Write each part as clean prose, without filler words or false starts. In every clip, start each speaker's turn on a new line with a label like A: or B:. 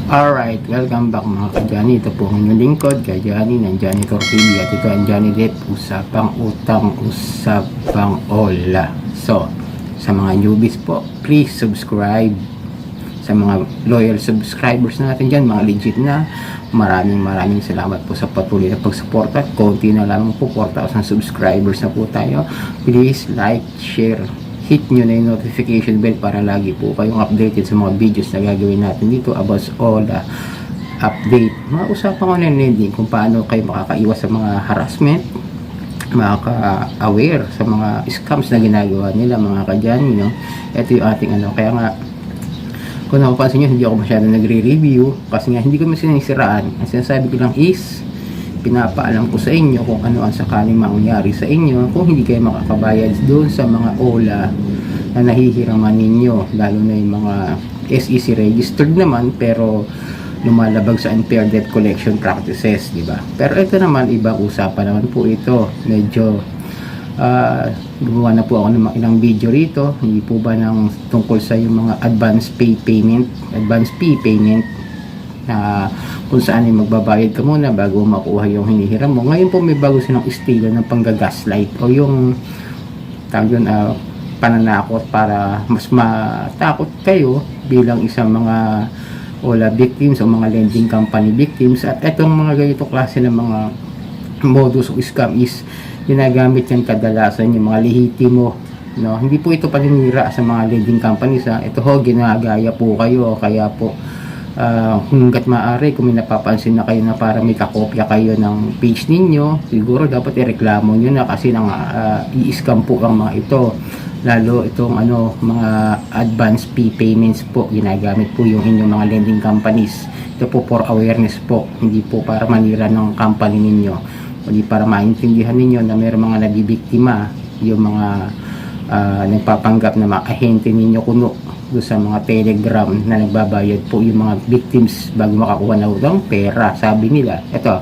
A: Alright, welcome back mga ka-Johnny. Ito po ang inyong lingkod, ka-Johnny ng Johnny Tortilla. At ito ang Johnny Depp, usapang utang, usapang ola. So, sa mga newbies po, please subscribe. Sa mga loyal subscribers natin dyan, mga legit na, maraming salamat po sa patuloy na pagsuporta. Konti na lang po, 4,000 subscribers na po tayo. Please like, share, hit nyo na yung notification bell para lagi po kayong updated sa mga videos na gagawin natin dito about all the update. Mga usapang online lending, kung paano kayo makakaiwas sa mga harassment, makaka-aware sa mga scams na ginagawa nila mga kadyan, no? Ito yung ating kaya nga, kung napapansin nyo, hindi ako masyado nagre-review kasi nga hindi ko sinisiraan. Ang sinasabi ko lang is pinapaalam ko sa inyo kung ano ang sakaling mangyari sa inyo kung hindi kayo makakabayad doon sa mga OLA na nahihiraman ninyo, lalo na yung mga SEC registered naman pero lumalabag sa unfair debt collection practices, di ba? Pero ito naman, ibang usapan naman po ito. Medyo gumawa na po ako ng ilang video rito, hindi po ba ng tungkol sa yung mga advance fee payment na kung saan ay magbabayad ka muna bago makuha yung hinihiram mo. Ngayon po may bago silang estilo ng panggagaslight o yung tawag yun, pananakot para mas matakot kayo bilang isang mga OLA victims o mga lending company victims. At etong mga ganito klase ng mga modus o scam is ginagamit yan kadalasan yung mga lehitimo, no? Hindi po ito paninira sa mga lending companies, ha? Ito ho, ginagaya po kayo, kaya po hanggat maaari kung may napapansin na kayo na para may kakopya kayo ng page ninyo, siguro dapat ireklamo nyo na kasi nang i-scam po ang mga ito, lalo itong mga advance fee payments po, ginagamit po yung inyong mga lending companies. Ito po for awareness po, hindi po para manira ng company ninyo, hindi para maintindihan ninyo na mayroong mga nabibiktima, yung mga nagpapanggap na mga ahente ninyo kuno doon sa mga telegram na nagbabayad po yung mga victims bago makakuha na ng pera. Sabi nila, ito,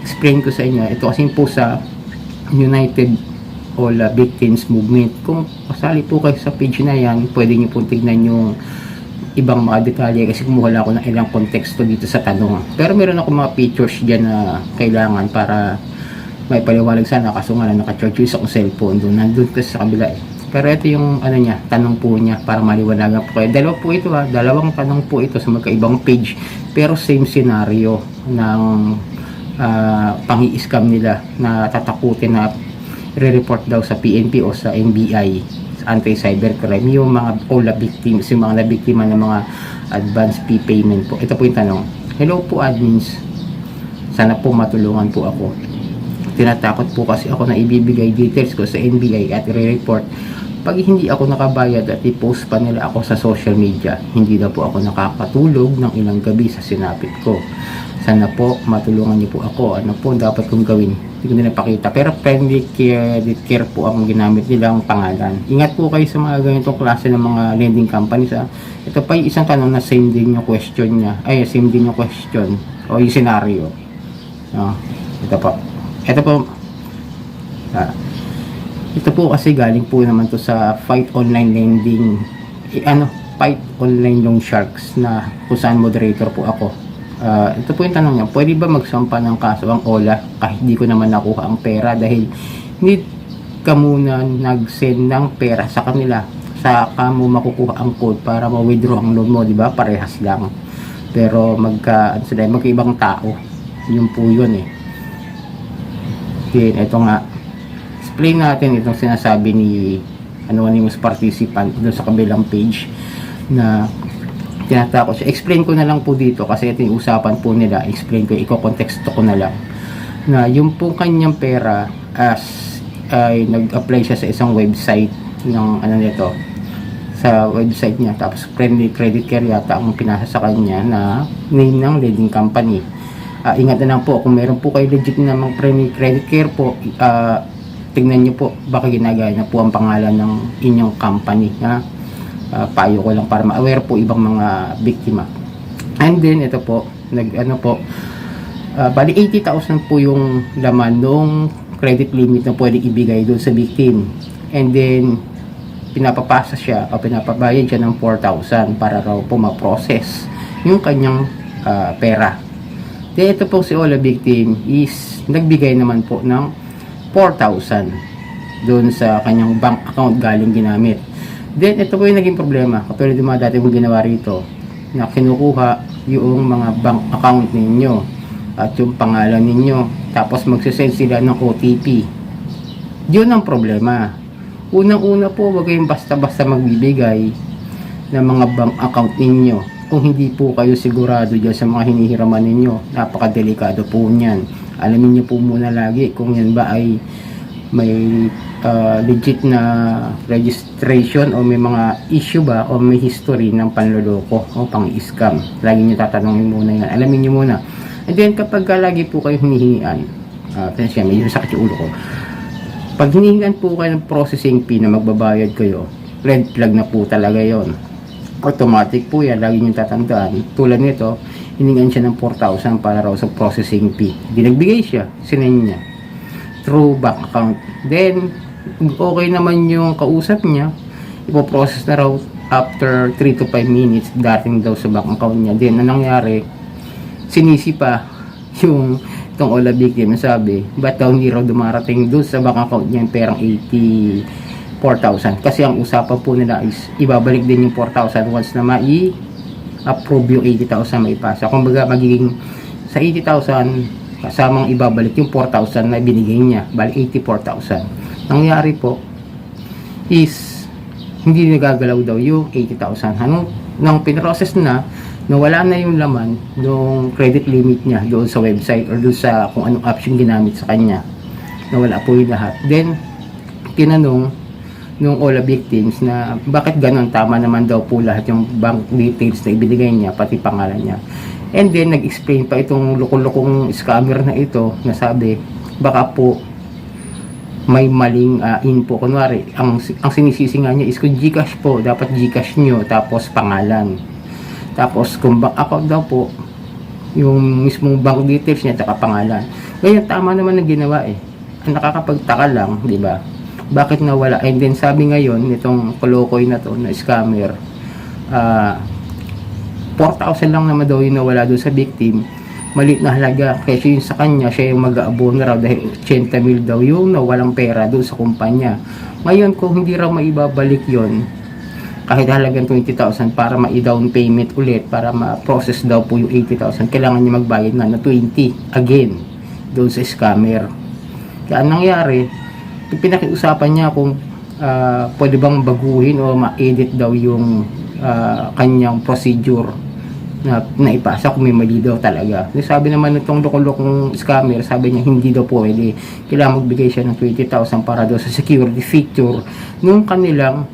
A: explain ko sa inyo, ito kasi po sa United OLA Victims Movement. Kung kasali po kayo sa page na yan, pwede nyo po tignan yung ibang mga detalye kasi kumuha lang ako ng ilang konteksto dito sa tanong. Pero meron ako mga pictures dyan na kailangan para may paliwalag sana, kaso nga lang naka-charge yung sa cellphone doon, nandun kasi sa kabila eh. Pero ito yung tanong po niya para maliwanagan po kayo. Dalawa po ito, dalawang tanong po ito sa magkaibang page pero same scenario ng pang-i-scam nila na tatakutin na re-report daw sa PNP o sa NBI, sa anti-cybercrime, yung mga OLA victims, yung mga nabiktima ng mga advance fee payment po. Ito po yung tanong. Hello po admins, sana po matulungan po ako. Tinatakot po kasi ako na ibibigay details ko sa NBI at re-report pag hindi ako nakabayad at i-post pa nila ako sa social media. Hindi na po ako nakakatulog ng ilang gabi sa sinapit ko. Sana po matulungan niyo po ako. Ano po dapat kong gawin? Hindi ko na napakita. Pero friendly credit care po ang ginamit nilang pangalan. Ingat po kayo sa mga ganitong klase ng mga lending companies. Ito pa yung isang tanong na same din yung question niya. Ay, same din yung question o yung scenario. Ito po. Ito po kasi galing po naman to sa Fight Online Lending, Fight Online Loan Sharks, na kung saan moderator po ako. Ito po yung tanong niya, pwede ba magsampa ng kaso ang OLA kahit di ko naman nakuha ang pera dahil need ka muna nag-send ng pera sa kanila, saka mo makukuha ang code para ma-withdraw ang loan mo, di ba? Parehas lang. Pero magkaibang tao. Yun po yun eh. Ito nga, explain natin itong sinasabi ni anonymous participant doon sa kabilang page na tinatakot siya. Explain ko na lang po dito kasi ito yung usapan po nila. Explain ko, iko-konteksto ko na lang na yung po kanyang pera ay nag-apply siya sa isang website ng nito, sa website niya, tapos friendly credit care yata ang pinasa sa kanya na name ng lending company. Ingat na lang po kung meron po kayo legit na mga friendly credit care po, tingnan nyo po baka ginagaya na po ang pangalan ng inyong company. Payo ko lang para ma-aware po ibang mga biktima. And then ito po, bali 80,000 po yung laman ng credit limit na pwedeng ibigay doon sa victim. And then pinapapasa siya o pinapabayad siya ng 4,000 para raw po ma-process yung kanyang pera. Then ito po si Ola victim is nagbigay naman po ng 4,000 doon sa kanyang bank account galing ginamit. Then ito po yung naging problema, katulad yung mga dati mong ginawa rito, na kinukuha yung mga bank account ninyo at yung pangalan ninyo, tapos magsisend sila ng OTP. Yun ang problema. Unang-una po, wag kayong basta-basta magbibigay ng mga bank account ninyo kung hindi po kayo sigurado dyan sa mga hinihiraman ninyo. Napakadelikado po niyan. Alamin niyo po muna lagi kung yan ba ay may legit na registration o may mga issue ba o may history ng panloloko o pang-scam. Lagi niyo tatanungin muna yan. Alamin niyo muna. And then kapag lagi po kayo hinihingian, siya, medyo sakit yung ulo ko. Pag hinihingan po kayo ng processing fee na magbabayad kayo, red flag na po talaga yon. Automatic po yan, lagi nyo tatandaan. Tulad nito, hiningan siya ng 4,000 para raw sa processing fee. Dinagbigay siya, sinend niya through bank account. Then, okay naman yung kausap niya, ipoprocess na raw after 3 to 5 minutes, dating daw sa bank account niya. Then, anong nangyari? Sinisi pa yung itong Ola victim, sabi, ba't daw hindi raw dumarating doon sa bank account niya yung perang 84,000? Kasi ang usapan po nila is ibabalik din yung 4,000 once na mai-approve yung 80,000 maipasa. Kung baga magiging sa 80,000 kasamang ibabalik yung 4,000 na binigay niya, bali 84,000. Nangyari po is hindi nagagalaw daw yung 80,000. Nang pinrocess na, nawala na yung laman ng credit limit niya doon sa website or doon sa kung anong option ginamit sa kanya, nawala po yung lahat. Then tinanong nung Ola victims na bakit ganon, tama naman daw po lahat yung bank details na ibinigay niya, pati pangalan niya. And then nag-explain pa itong lukong-lukong scammer na ito, na sabi baka po may maling info. Kunwari ang sinisisi nga niya is kung Gcash po, dapat Gcash nyo tapos pangalan. Tapos kung bank account daw po, yung mismong bank details niya at pangalan. Ngayon tama naman ang ginawa eh. Ang nakakapagtaka lang, di ba? Bakit nawala? And then sabi ngayon nitong kolokoy na to, na scammer, 4,000 lang naman daw yung nawala doon sa victim. Maliit na halaga kasi yung sa kanya, siya yung mag-aabono raw dahil 80,000 daw yung nawalang pera doon sa kumpanya. Ngayon kung hindi raw maibabalik yon, kahit halagang 20,000 para ma-down payment ulit, para ma-process daw po yung 80,000, kailangan niya magbayad na 20 again doon sa scammer. Kaya anong nangyari, pinakiusapan niya kung pwede bang baguhin o ma-edit daw yung kanyang procedure na ipasa kung may mali daw talaga. Sabi naman nitong loko-lokong scammer, sabi niya hindi daw pwede, kailangan magbigay siya ng 20,000 para daw sa security feature nung kanilang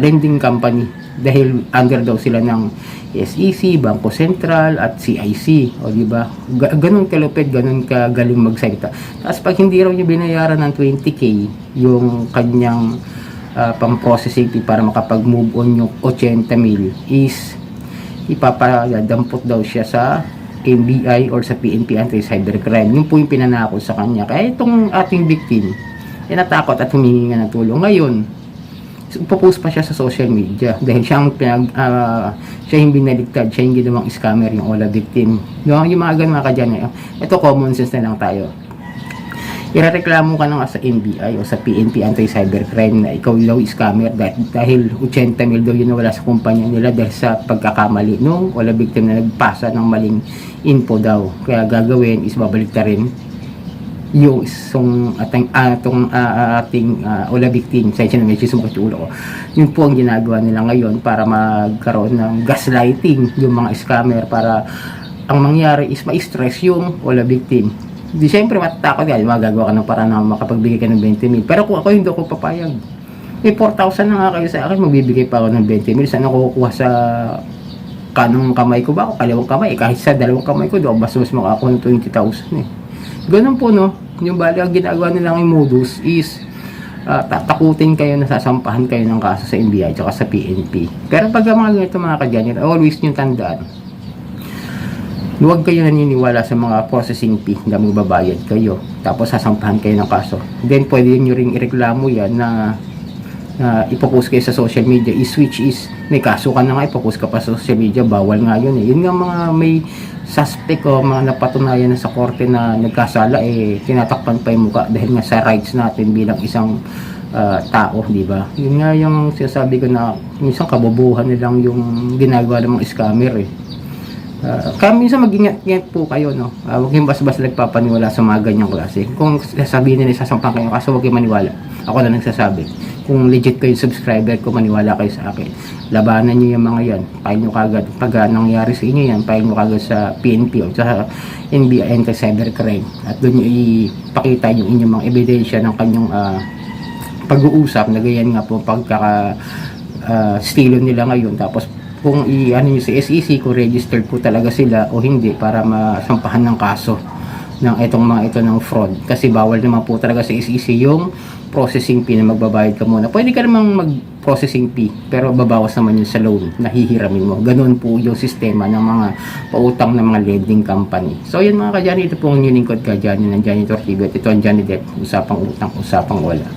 A: lending company, dahil under daw sila ng SEC, Bangko Sentral at CIC. O di ba? Ganun kalupit, ganun kagaling magsalita. Tapos pag hindi raw niya binayaran ng 20k yung kanyang pang-processing fee para makapag-move on yung 80,000 is ipapadampot daw siya sa NBI or sa PNP Anti-Cybercrime. Yun po yung pinanako sa kanya. Kaya itong ating victim natakot at humihingi ng tulong. Ngayon popost pa siya sa social media dahil siya yung binaligtad, siya yung ginawang scammer, yung Ola victim. Yung mga ganun mga kadyan, ito common sense na lang tayo. Irereklamo ka na nga sa NBI o sa PNP Anti-Cybercrime na ikaw daw scammer dahil 80,000 daw yun nawala sa kumpanya nila dahil sa pagkakamali nung Ola victim na nagpasa ng maling info daw. Kaya gagawin is babalik ta rin yung ating Ola victim. Sa na medyo sumbat yung ulo ko. Yun po ang ginagawa nila ngayon para magkaroon ng gaslighting yung mga scammer, para ang mangyari is ma-stress yung Ola victim. Di siyempre matatakot yan, magagawa ka ng para na makapagbigay ka ng 20,000. Pero kung ako hindi ko papayag, may 4,000 na nga kayo sa akin, magbibigay pa ako ng 20,000. Saan ako kukuha sa kanong kamay ko ba o kalawang kamay? Kahit sa dalawang kamay ko, doon mas makakuha ng 20,000 eh. Ganun po no, yung bali ang ginagawa nilang yung modus is tatakutin kayo na sasampahan kayo ng kaso sa NBI at sa PNP. Pero pag mga ganito mga kadyan, always nyo tandaan, huwag kayo naniniwala sa mga processing fee na magbabayad kayo tapos sasampahan kayo ng kaso. Then pwede nyo ring ireklamo yan na na ipopost kayo sa social media is which is may kaso ka na nga, ipopost ka pa sa social media, bawal nga yun eh. Yun nga mga may suspect o mga napatunayan na sa korte na nagkasala eh tinatakpan pa yung mukha dahil nga sa rights natin bilang isang tao, di ba? Yun nga yung sinasabi ko na minsan kabobohan nilang yung ginagawa ng mga scammer eh. Kaya minsan mag-ingat-ingat po kayo, no? Huwag yung basta-basta nagpapaniwala sa mga ganyang klase. Kung sasabihin nila isasampang kayo, kaso huwag yung maniwala. Ako na nagsasabi. Kung legit kayo subscriber ko, maniwala kayo sa akin. Labanan nyo yung mga yan. Pahin nyo kagad. Pag nangyari sa inyo yan, pahin nyo kagad sa PNP o sa NBI, anti-cybercrime. At doon nyo ipakita yung inyong mga ebidensya ng kanyang pag-uusap na ganyan nga po pagkaka stilo nila ngayon. Tapos kung i-ano nyo sa SEC kung registered po talaga sila o hindi para masampahan ng kaso ng itong mga ito ng fraud, kasi bawal naman po talaga sa SEC yung processing fee na magbabayad ka muna. Pwede ka namang mag-processing fee pero babawas naman yun sa loan na hihiramin mo. Ganun po yung sistema ng mga pautang ng mga lending company. So yun mga ka-Johnny, ito po ang inyong lingkod ka-Johnny ng Janitor TV at ito ang Johnny Depp, usapang utang, usapang wala.